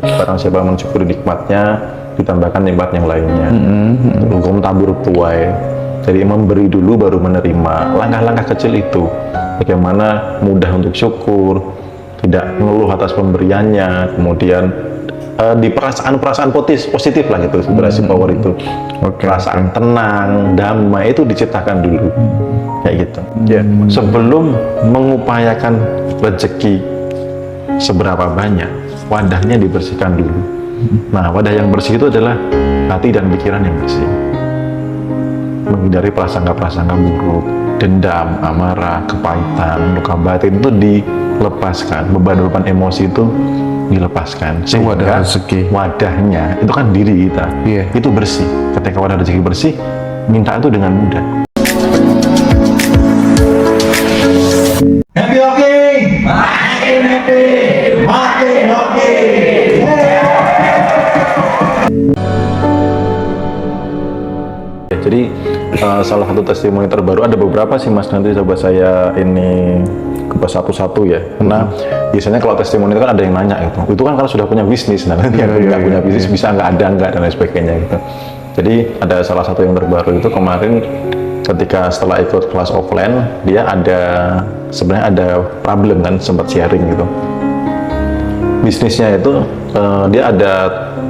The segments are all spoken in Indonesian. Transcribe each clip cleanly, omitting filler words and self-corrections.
Barang siapa mensyukuri nikmatnya, ditambahkan nikmat yang lainnya. Hukum tabur tuai. Jadi memberi dulu baru menerima. Langkah-langkah kecil itu, bagaimana mudah untuk syukur, tidak mengeluh atas pemberiannya, kemudian di perasaan-perasaan positif lah gitu, vibrasi power itu. Perasaan tenang, damai itu diciptakan dulu, kayak gitu. Ya, sebelum mengupayakan rezeki seberapa banyak, wadahnya dibersihkan dulu. Nah, wadah yang bersih itu adalah hati dan pikiran yang bersih. Menghindari prasangka-prasangka buruk, dendam, amarah, kepahitan, luka batin itu dilepaskan, beban-beban emosi itu dilepaskan. Sehingga wadahnya itu kan diri kita, itu bersih. Ketika wadah rezeki bersih, minta itu dengan mudah. Happy hockey! Makin happy! Makin hockey! Jadi salah satu testimoni terbaru, ada beberapa sih Mas, nanti coba saya ini kupas satu-satu ya, karena biasanya kalau testimoni itu kan ada yang nanya itu kan karena sudah punya bisnis, nah nanti yang nggak punya bisnis bisa nggak ada dan lain sebagainya gitu. Jadi ada salah satu yang terbaru itu kemarin ketika setelah ikut kelas offline, dia sebenarnya ada problem kan, sempat sharing gitu. Bisnisnya itu dia ada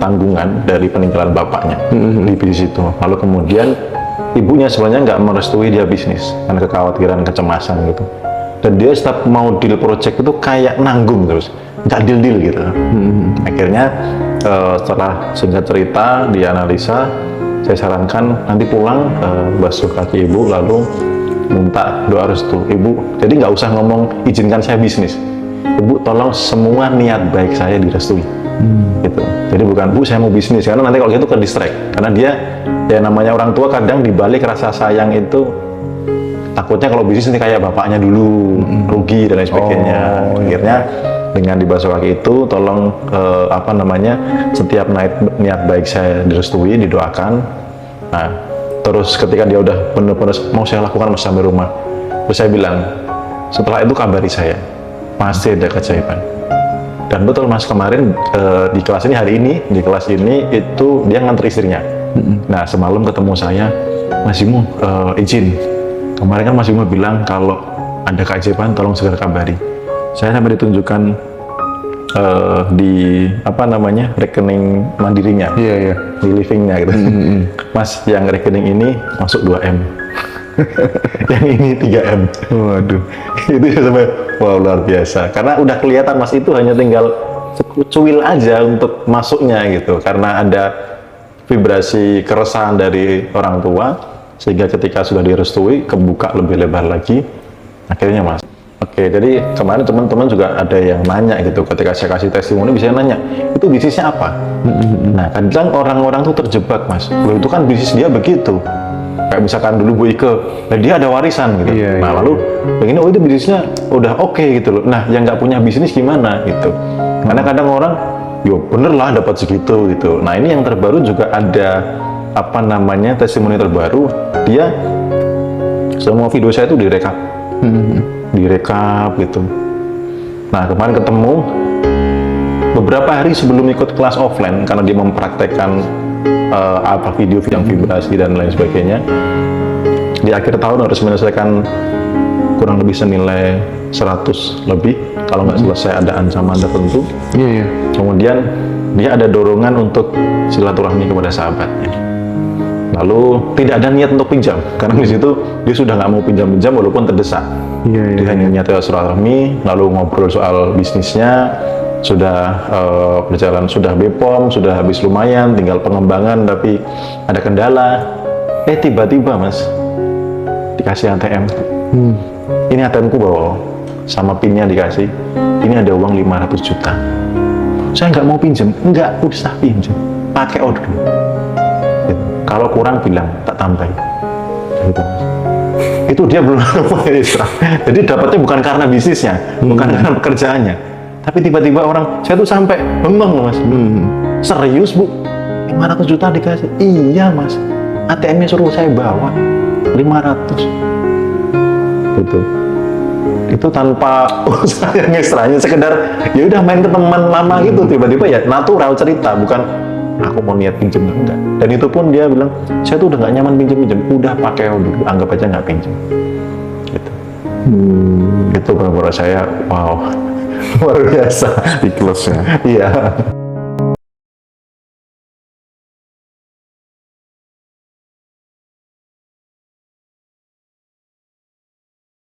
tanggungan dari peninggalan bapaknya di bisnis itu. Lalu kemudian ibunya sebenarnya nggak merestui dia bisnis karena kekhawatiran, kecemasan gitu. Dan dia setiap mau deal project itu kayak nanggung terus, nggak deal gitu. Akhirnya setelah singkat cerita dianalisa, saya sarankan nanti pulang basuh kaki ibu lalu minta doa restu ibu. Jadi nggak usah ngomong izinkan saya bisnis, ibu tolong semua niat baik saya direstui. Gitu. Jadi bukan bu saya mau bisnis, karena nanti kalau gitu ke distract, karena dia ya namanya orang tua kadang dibalik rasa sayang itu takutnya kalau bisnis nanti kayak bapaknya dulu rugi dan lain sebagainya. Akhirnya dengan dibasuh kaki itu tolong setiap niat baik saya direstui, didoakan. Nah terus ketika dia udah benar-benar mau saya lakukan sampai rumah, terus saya bilang setelah itu kabari saya, pasti ada keajaiban. Dan betul Mas, kemarin di kelas ini, hari ini di kelas ini itu dia nganter istrinya. Nah semalam ketemu saya, Mas Imo izin, kemarin kan Mas Imo bilang kalau ada keajaiban tolong segera kabari. Saya sampai ditunjukkan di rekening mandirinya, di livingnya gitu. Mas, yang rekening ini masuk 2M, yang ini 3M. Waduh, itu sampai wow, luar biasa. Karena udah kelihatan Mas, itu hanya tinggal cuil aja untuk masuknya gitu. Karena ada vibrasi keresahan dari orang tua, sehingga ketika sudah direstui kebuka lebih lebar lagi. Akhirnya Mas. Oke, jadi kemarin teman-teman juga ada yang nanya gitu, ketika saya kasih testimoni bisa nanya, itu bisnisnya apa? Nah, kadang orang-orang tuh terjebak Mas, loh itu kan bisnis dia begitu. Kayak misalkan dulu Bu Ike, dia ada warisan gitu. Lalu begini, oh itu bisnisnya udah oke gitu loh. Nah, yang nggak punya bisnis gimana gitu? Karena kadang orang, yo bener lah dapat segitu gitu. Nah, ini yang terbaru juga ada testimoni terbaru. Dia semua video saya itu direkap. Direkap gitu. Nah kemarin ketemu beberapa hari sebelum ikut kelas offline, karena dia mempraktekkan video yang vibrasi dan lain sebagainya. Di akhir tahun harus menyelesaikan kurang lebih senilai 100 lebih, kalau nggak selesai ada ancaman tertentu. Kemudian dia ada dorongan untuk silaturahmi kepada sahabatnya. Lalu tidak ada niat untuk pinjam, karena di situ dia sudah nggak mau pinjam-pinjam walaupun terdesak. Dia hanya niat silaturahmi, lalu ngobrol soal bisnisnya, sudah berjalan, sudah BPOM, sudah habis lumayan, tinggal pengembangan tapi ada kendala. Tiba-tiba Mas dikasih ATM. Ini ATM-ku bawa, sama PIN-nya dikasih. Ini ada uang 500 juta. Saya nggak mau pinjam, nggak usah pinjam, pakai order. Kalau kurang bilang tak tambahin. Gitu. Itu dia belum ekstra. Jadi dapatnya bukan karena bisnisnya, bukan karena pekerjaannya, tapi tiba-tiba orang, saya tuh sampai bengong Mas. Serius Bu, 500 juta dikasih? Iya Mas, ATM-nya suruh saya bawa 500. Gitu. itu tanpa usaha yang istilahnya sekedar ya udah main ke teman lama gitu, tiba-tiba ya natural cerita, bukan aku mau niat pinjem, enggak. Dan itu pun dia bilang saya tuh udah nggak nyaman pinjem, udah pakai dulu, anggap aja nggak pinjem gitu. Itu benar-benar saya wow luar biasa, Speechless ya. iya.